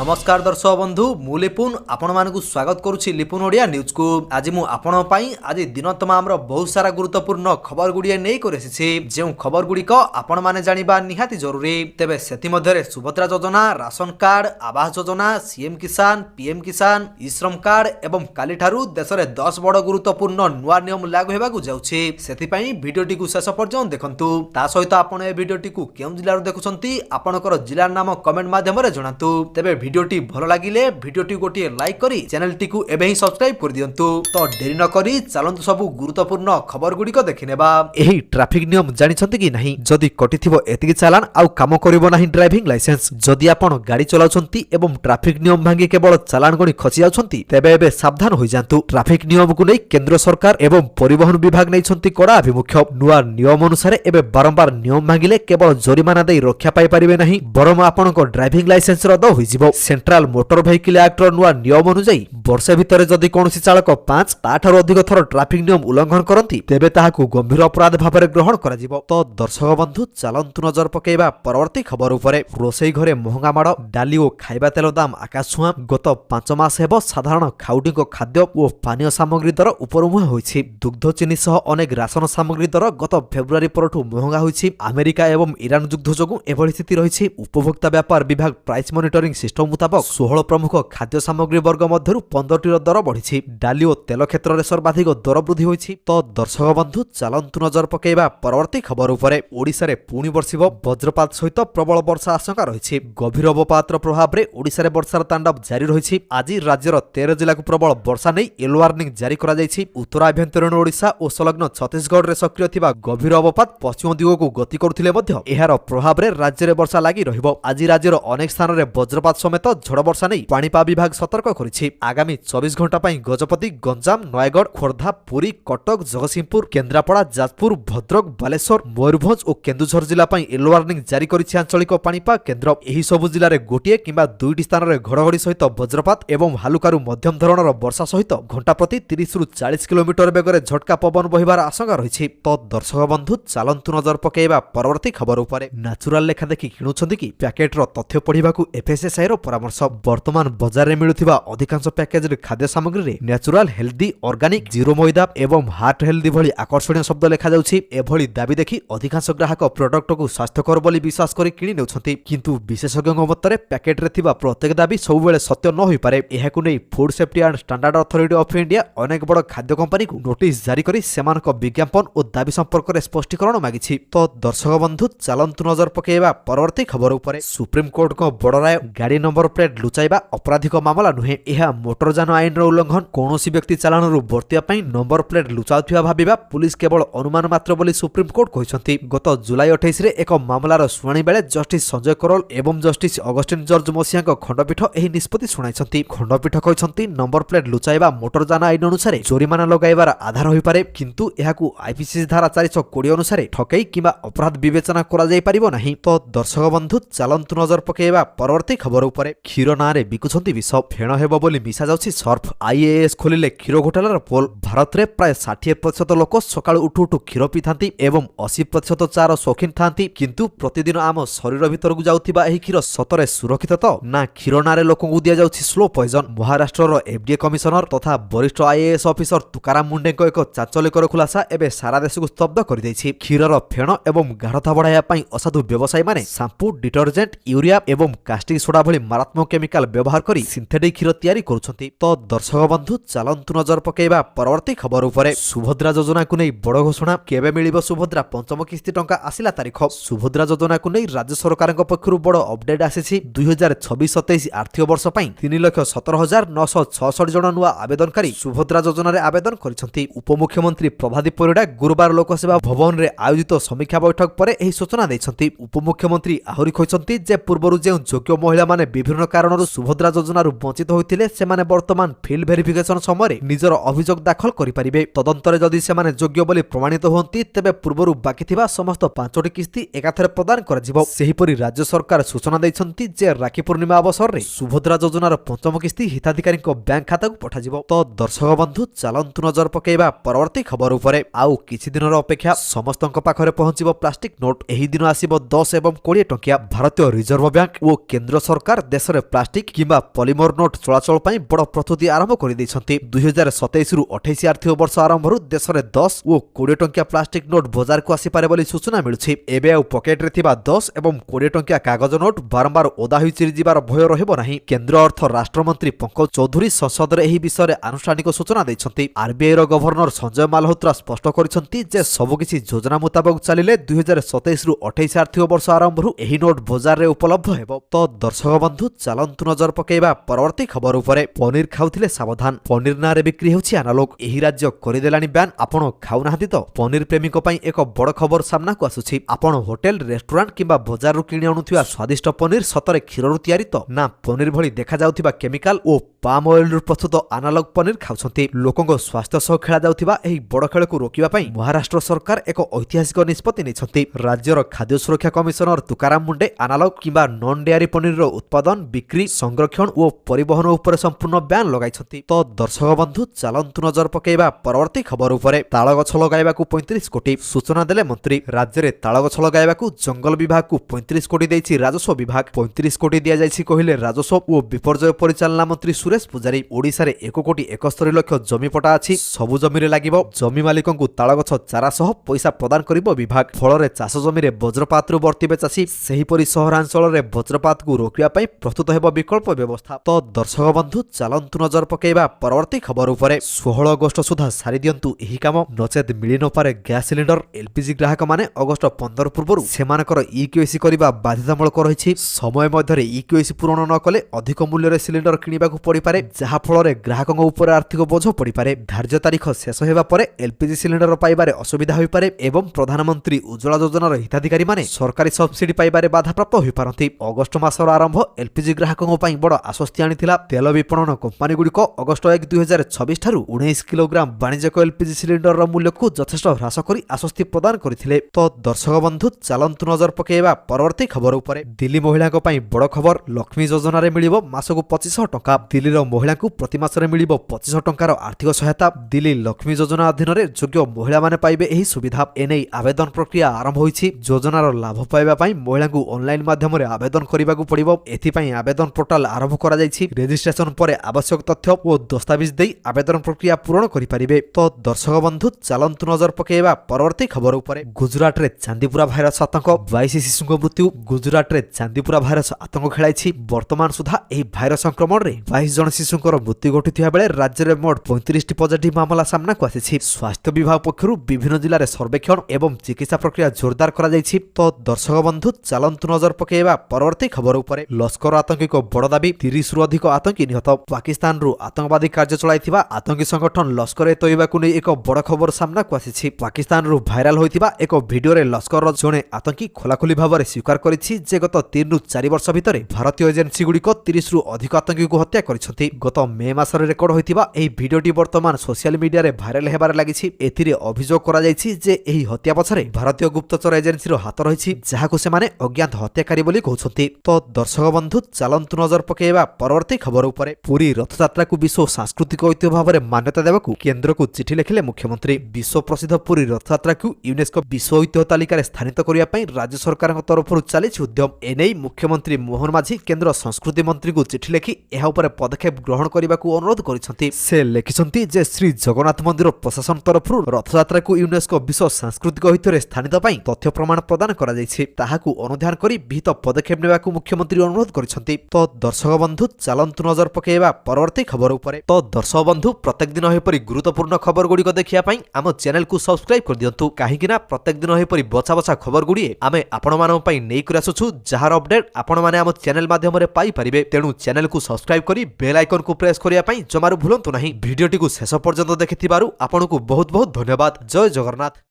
नमस्कार दर्शक बंधु मु लिपुन आपण मानकु स्वागत करुछि लिपुन ओडिया न्यूज को। आज मु आपण पई आज दिन तमाम बहुत सारा गुरुत्वपूर्ण खबर गुड़िए नहीं करेछि जे खबर गुड़िक आपण माने जानिबा निहाती जरूरी। तेबे सेति मध्यरे सुभद्रा योजना, ration card, Awas Yojana, CM किसान, पीएम किसान, ई श्रम कार्ड एवं काली ठारू देश रे 10 बड़ गुरुत्वपूर्ण नुआ नियम लागू हेबाकु जाउछि। सेति पई भिडियोटी को शेष पर्यंत देखंतु। ता सहित आपण ए भिडियोटी को केउ जिल्लार देखुछंती आपनकर जिल्ला नाम कमेंट माध्यम रे जणातु। तेबे भिडियोटी भल लागिले भिडियोटी गोटे लाइक करी चैनलटी को एबे ही सब्सक्राइब कर दियंतु। तो देरी न करी चलंतु सबु गुरुत्वपूर्ण खबर गुड़िक देखिनेबा। एही ट्रैफिक नियम जानिछंती कि नहीं? जदि कटिथिबो एतिकी चालान आउ काम करिवो नाही ड्राइविंग लाइसेंस। जदि आपण गाड़ी चलाउछंती एवं ट्रैफिक नियम भांगी केवल चालान गणी खसी जाउछंती तेबे एबे सावधान होई जांतु। ट्रैफिक नियम को नै केंद्र सरकार एवं परिवहन विभाग नैछंती कड़ा अभिमुख्य। नुआ नियम अनुसार एबे बारंबार नियम भांगिले केवल जरिमाना देई रक्षा पाई परिबे नाही, बरम आपणको ड्राइविंग लाइसेंस रद्द होई जिवो। सेंट्रल मोटर व्हीकल एक्ट नुआ नियम अनुसार वर्षे भितर जदि कोनोसी चालक 5 ताठारु अधिक थर ट्रैफिक नियम उल्लंघन करंती तेबे ताहाकु गंभीर अपराध भाबरे ग्रहण करा जिवो। तो दर्शक बंधु चलंतु नजर पकेइबा परवर्ती खबर उपरे। रोसई घरे महंगा माड़, डाली और खाइबा तेल दाम आकाश छुआ। गत 5 मास हेबो साधारण खाउडीको खाद्य और पानीय सामग्री दर उपरमुहा होईछि। दुग्ध चीनी सह अनेक राशन सामग्री दर गत फेब्रुआरी परठु महंगा होईछि। अमेरिका एवं ईरान युद्ध जोगु एभली स्थिति रहिछि। उपभोक्ता व्यापार विभाग प्राइस मॉनिटरिंग सिस्टम मुताबक 16 प्रमुख खाद्य सामग्री वर्ग मध्यरु 15टीर दर बढ़िछि। डाली और तेल क्षेत्र में सर्वाधिक दर वृद्धि होईछि। तो दर्शक बंधु चलंतु नजर पकेइबा परवर्ती खबर उपरे। ओडिशा रे पुणी बर्षिबो वज्रपात सहित प्रबल वर्षा आशंका रहिछि। गभीर अवपातर प्रभाव रे ओडिशा रे वर्षार तांडव जारी रहिछि। आज राज्यर 13 जिला को प्रबल वर्षा नै येलो वार्निंग जारी करा जायछि। उत्तर आभ्यंतरीण ओडिशा और संलग्न छत्तीसगढ़ रे सक्रिय थिबा गभीर अवपात पश्चिम दिग को गति करुथिले मध्य एहार प्रभाव रे राज्य रे वर्षा लागि रहिबो। आज राज्यर अनेक स्थान रे वज्रपात समेत झड़ वर्षा नै पाणीपाग विभाग सतर्क करिछि। आगामी 24 घंटा पई गजपति, गंजाम, नयगढ़, खोर्धा, पुरी, कटक, जगतसिंहपुर, केन्द्रापड़ा, जाजपुर, भद्रक, बालेश्वर, मयूरभंज और केन्दुझर जिला पई येलो वार्निंग जारी करिछि आंचलिक पाणीपाग केन्द्र। एही सबु जिल्ला रे गोटिए किंबा दुईटी स्थान रे घड़घड़ी सहित वज्रपात एवं हालुकारू मध्यम धरणर वर्षा सहित घंटा प्रति 30 रु 40 किलोमीटर बेगरे झटका पवन बहिबार आशंका रहिछि। तो दर्शक बंधु चलंतु नजर पकेइबा परवर्ती खबर उपरे। नेचुरल लेखा देखि किणुछंती कि पैकेट रो तथ्य पढिबाकू एफएसएसआई रो परामर्श। वर्तमान बाजार रे मिलुथिबा अधिकांश पैकेज रे खाद्य सामग्री रे नेचुरल, हेल्दी, ऑर्गेनिक, जीरो मैदा एवं हार्ट हेल्दी भली आकर्षणीय शब्द लेखा जाउछि। एभली दाबी देखि अधिकांश ग्राहक प्रोडक्ट को स्वास्थ्यकर बोली विश्वास करि किनि नेउछंती। किंतु विशेषज्ञଙ୍କ मତରେ पैकेट रे थिबा प्रत्येक दाबी सब बेले सत्य न होई पारे। एहाकु नै food safety and standard authority of India अनेक बड़ खाद्य कंपनी को नोटिस जारी करि सेमानक विज्ञापन और दाबी संपर्क रे स्पष्टीकरण मागिछि। तो दर्शक बंधु चलंतु नजर पकेइबा परवर्ती खबर उपरे। सुप्रीम कोर्ट को बड़ राय। गाड़ी नंबर प्लेट लुचाइबा अपराधिक मामला नुहे, यह मोटरयान आईन रो उल्लंघन। कौनसी व्यक्ति चालाणरू बर्तिया पई नंबर प्लेट लुचाउथिबा भाबिबा पुलिस केवल अनुमान मात्र बोली सुप्रीम कोर्ट कहिसंती। गत जुलाई 28 रे एक मामलार सुनानी बेले जस्टिस संजय करोल एवं जस्टिस अगस्टिन जॉर्ज मसियाक खंडपीठ एही निष्पत्ति सुनाइसंती। खंडपीठ कहिसंती नंबर प्लेट लुचाइबा मोटरयान आईन अनुसार जोरिमाना लगाइबार आधार होई पारे, किंतु एहाकू आईपीसी धारा 420 अनुसार ठकई किंबा अपराध विवेचना करा जाई परिबो नाही। तो दर्शक बंधु चलंतु नजर पकेइबा परवर्ती खबर उपरे। क्षीर ना रे बिकुछंती विष, फेण हेबो बोली मिसा जाउछि सर्फ। आईएएस खोलिले क्षीर घोटालार पोल। भारत रे प्राय 60% लोक सकाळु उठु उठु क्षीर पिथांती एवं 80% चार शौकीन थांती, किंतु प्रतिदिन आम शरीर भितरकु जाउथिबा एही क्षीर सतरे सुरक्षित तो ना? क्षीर नारे लोकंकु दिया जाउछि स्लो पॉइजन। महाराष्ट्रर एफडीए कमिशनर तथा वरिष्ठ आईएएस ऑफिसर तुकाराम मुंडेको एक चांचल्यकर खुलासा एबे सारा देशकु स्तब्ध कर दैछि। क्षीरर फेण एवं गाढ़ता बढ़ाइबा पई असाधु व्यवसायी माने शैम्पू, डिटर्जेंट, यूरिया एवं कास्टिक सोडा भली मारात्मक केमिकल व्यवहार करी सिंथेटिक क्षीर तैयारी करुछंती। तो दर्शक बंधु चलंतु नजर पकेइबा परवर्ती खबर उपरे। सुभद्रा योजना को नै बड़ घोषणा। केबे मिलिबो सुभद्रा पंचम किस्ती टंका आसिला तारीख। सुभद्रा योजना को नै राज्य सरकारक पक्षरु बड़ अपडेट आसीछि। 2026-27 आर्थिक वर्ष पई 3,17,966 जण नुआ आवेदनकारी सुभद्रा योजना रे आवेदन करिसंती। उपमुख्यमंत्री प्रभादीप परिडा गुरुवार लोकसेवा भवन रे आयोजित समीक्षा बैठक पर एही सूचना दैछंती। उपमुख्यमंत्री आहुरी कहिसंती जे पूर्वरु जे योग्य महिला माने विभिन्न कारणरू सुभद्रा योजना रु वंचित होइतिले सेमाने वर्तमान फील्ड वेरिफिकेशन समय निजर अभियोग दाखल करि परिबे। तदंतरे जदि सेमाने योग्य बोली प्रमाणित होंती तेबे पूर्वरु बाकी थिबा समस्त 5टी किस्ती एकाथरे प्रदान कराजिबो। सेहिपरि राज्य सरकार सूचना दैछंती जे राखी पूर्णिमा अवसर रे सुभद्रा योजनार पंचम किस्ती हिताधिकारी बैंक खाता को पठाजिबो। तो दर्शक बंधु चलंतु नजर पकेइबा परवर्ती खबर उपरे। आउ किछि दिनर अपेक्षा समस्तक पाखरे पहुंचिबो प्लास्टिक नोट। एही दिन आसीबो 10 एवं 20 टंकिया। भारतीय रिजर्व बैंक और केंद्र सरकार देशरे प्लास्टिक किंबा पॉलीमर नोट चलाचल पई बड़ प्रस्तुति आरंभ कर दैछंती 2027 रु 28 आर्थिक वर्ष आरंभरु देशरे 10 ओ 20 टंकिया प्लास्टिक नोट बाजार को आसी पारे बोली सूचना मिलुछि। एबे आ पकेट रे थिबा 10 एवं 20 टंकिया कागज नोट बारंबार ओदा होई चिरि जिबार भय रहबो नाही। केंद्र अर्थ राष्ट्रमंत्री पंकज चौधरी संसद रे एही विषय रे आनुष्ठानिक सूचना दैछंती। आरबीआई रो गवर्नर संजय मालहोत्रा स्पष्ट करिसंती जे सब किछि योजना मुताबिक चलिले 2027 रु 28 आर्थिक वर्ष आरंभरु एही नोट बाजार रे उपलब्ध हेबो। तो दर्शक बंधु चलंतु नजर पकेबा परवर्ती खबर उपरे। पनीर खाउथिले सावधान, पनीर नारे बिक्री होछि अनालोक। एही राज्य करिदेलानी बैन। आपण खाउ नाहंती तो पनीर प्रेमीक पई एक बड़ खबर सामना को आसुछि। आपण होटल रेस्टोरेंट किंबा बाजार रु किनि आणुथिबा स्वादिष्ट पनीर सतरे क्षीररु तयारी तो ना पनीर भली देखा जाउथिबा केमिकल ओ पाम ऑयल रु प्रस्तुत अनालोक पनीर खाउछंती। लोकंको स्वास्थ्य सह खेला जाउथिबा एही बड़ खेल को रोकिबा पई महाराष्ट्र सरकार एक ऐतिहासिक निष्पत्ति नेछंती। राज्यर खाद्य सुरक्षा कमिशनर तुकाराम मुंडे अनालोक किंबा नॉन डेयरी पनीर रो उत्पादन, बिक्री, संरक्षण और परिवहन उपर संपूर्ण बैन लगाइछंती। तो दर्शक बंधु चलंतु नजर पकेबा परवर्ती खबर उपरे। ताଳ गछ लगाइबाकू 35 कोटी सूचना देले मंत्री। राज्य रे ताଳ गछ लगाइबाकू जंगल विभाग को 35 कोटी देछि राजस्व विभाग। 35 कोटी दिया जाइछि कहिले राजस्व और विपर्यय परिचालना मंत्री सुरेश पुजारी। ओडिसा रे 1 कोटी 71 लाख जमी पटा अछि। सबु जमी रे लागिबो जमी मालिकंकू ताଳ गछ चारा सह पैसा प्रदान करिबो विभाग। फल रे चाष जमी रे वज्रपात रु वर्तिबे चासी। सेही परि सहरांचल रे वज्रपात को रोकिबा पई प्रस्तुत हेबो विकल्प व्यवस्था। तो दर्शक बंधु चलंतु नजर पकेबा परवर्ती खबर उपरे। 16 अगस्त सुधा सारी दियंतु एही काम, नचेत मिली न पारे गैस सिलिंडर। एलपीजी ग्राहक माने अगस्त 15 पूर्वरु सेमानकर ईक्यूएसी करिबा बाध्यतामूलक रहिछि। समय मध्यरे ईक्यूएसी पूर्ण न कले अधिक मूल्य रे सिलिंडर किनिबाकू पड़ी पारे, जहा फल रे ग्राहकक ऊपर आर्थिक बोझ पड़ी पारे। धार्य तारीख शेष हेबा परे एलपीजी सिलिंडर पाइबारे असुविधा होई पारे एवं प्रधानमंत्री उज्ज्वला योजनार हिताधिकारी माने सरकारी सब्सिडी पाइबारे बाधाप्राप्त होई पारंती। अगस्त मासर आरंभ एलपीजी ग्राहकक पई बड़ आश्वस्ति आनिथिला। तेल विपणन कंपनी गुड़िक अगस्त 1 2026 ठारू 19 किलोग्राम वाणिज्यिक एलपीजी सिलिंडर मूल्य को यथेष्ट ह्रास करी आश्वस्ति प्रदान करथिले। तो दर्शक बंधु चलंतु नजर पकेबा परवर्ती खबर उपरे। दिल्ली महिला पई बड़ खबर। लक्ष्मी योजना रे मिलिबो मासको 2500 टंका। दिल्ली रो महिला को प्रति मास रे मिलिबो 2500 टंकार आर्थिक सहायता। दिल्ली लक्ष्मी योजना अधीन रे योग्य महिला माने पाइबे एही सुविधा। एनै आवेदन प्रक्रिया आरंभ होईछि। योजनार लाभ पाइबा पई महिला को ऑनलाइन माध्यम रे आवेदन करिबाकू पड़िबो। एथि पई आवेदन पोर्टल आरंभ करा जाईछि। रजिस्ट्रेशन परे आवश्यक तथ्य ओ दस्तावेज देई आवेदन प्रक्रिया पूर्ण करि परिबे। तो दर्शक बंधु चलंतु नजर पकेबा परवर्ती खबर उपरे। गुजरात रे चांदीपुरा भाइरस आतंक, 22 शिशुଙ୍କ मृत्यु। गुजरात रे चांदीपुरा भाइरस आतंक खेलाइछि। वर्तमान सुधा एही भाइरस संक्रमण रे 22 जन शिशुଙ୍କର मृत्यु घटिथिया बेले राज्य रे मोट 35 टी पॉजिटिव मामला सामना को आसीछि। स्वास्थ्य विभाग पक्षरु विभिन्न जिल्ला रे सर्वेक्षण एवं चिकित्सा प्रक्रिया जोरदार करा जाईछि। तो दर्शक बंधु चलंतु नजर पकेबा परवर्ती खबर उपरे। लश्कर आतंकी को बड़ दाबी, 30 रु अधिक आतंकी निहत। पाकिस्तान रु आतंकवादी कार्य चलाइथिबा आतंकी संगठन लश्कर ए तोयबा को नै एक बड़ खबर सामना को आसीछि। पाकिस्तान रु भाइराल होइथिबा एक वीडियो रे लश्कर रो जणे आतंकी खोलाखोली भाबरे स्वीकार करिछि जे गत 3 रु 4 वर्ष भितरे भारतीय एजेंसी गुड़िक 30 रु अधिक आतंकी को हत्या करिसथि। गत मे मासरे रेकर्ड होइथिबा एही भिडियोटी वर्तमान सोशल मीडिया रे भाइराल हेबार लागिछि। एथिरे अभियोग करा जायछि जे एही हत्या पछरे भारतीय गुप्तचर एजेंसी रो हाथ रहिछि, जाहाको सेमाने अज्ञात हत्याकारी बोली कहउछथि। तो दर्शक बंधु चलंतु नजर पकेबा परवर्ती खबर उपरे। पुरी रथयात्रा को विश्व सांस्कृतिक ऐतिह्य भाबरे मान्यता देबाकू केंद्र को चिठी लिखिले मुख्यमंत्री। विश्व प्रसिद्ध पुरी रथयात्रा को यूनेस्को विश्व ऐतिह्य तालिका स्थानित करिया पई राज्य सरकार तरफरु चलिछि उद्यम। एनै मुख्यमंत्री मोहन माझी केंद्र संस्कृति मंत्री को चिठी लिखि एहा उपरे पदक्षेप ग्रहण करिबाकू अनुरोध करिसथि। से लिखिसथि जे श्री जगन्नाथ मंदिर प्रशासन तरफरु रथयात्रा को यूनेस्को विश्व सांस्कृतिक ऐतिह्य स्थानित पई तथ्य प्रमाण प्रदान करा जायछि। ताहाकू अनुध्यान करी विहित पदक्षेप नेबाकू मुख्यमंत्री अनुरोध करिसथि। तो दर्शक बंधु चलंतु नजर पकेबा परवर्ती खबर उपरे। तो दर्शक बंधु प्रत्येक दिन एपरि गुरुत्वपूर्ण खबर गुडी को देखिया पई आम चैनल को सब्सक्राइब कर दियंतु। काहेकि ना प्रत्येक दिन एपरि बछा बछा खबर गुडी आमे आपण मानन पई नै कर आसुछु, जहार अपडेट आपण माने आम चैनल माध्यम रे पाई परिबे। तेनु चैनल को सब्सक्राइब करी बेल आइकन को प्रेस करिया पई जमारु भूलंतु नाही। वीडियोटी को शेष पर्यंत देखिथिबारु आपनको बहुत बहुत धन्यवाद। जय जगन्नाथ।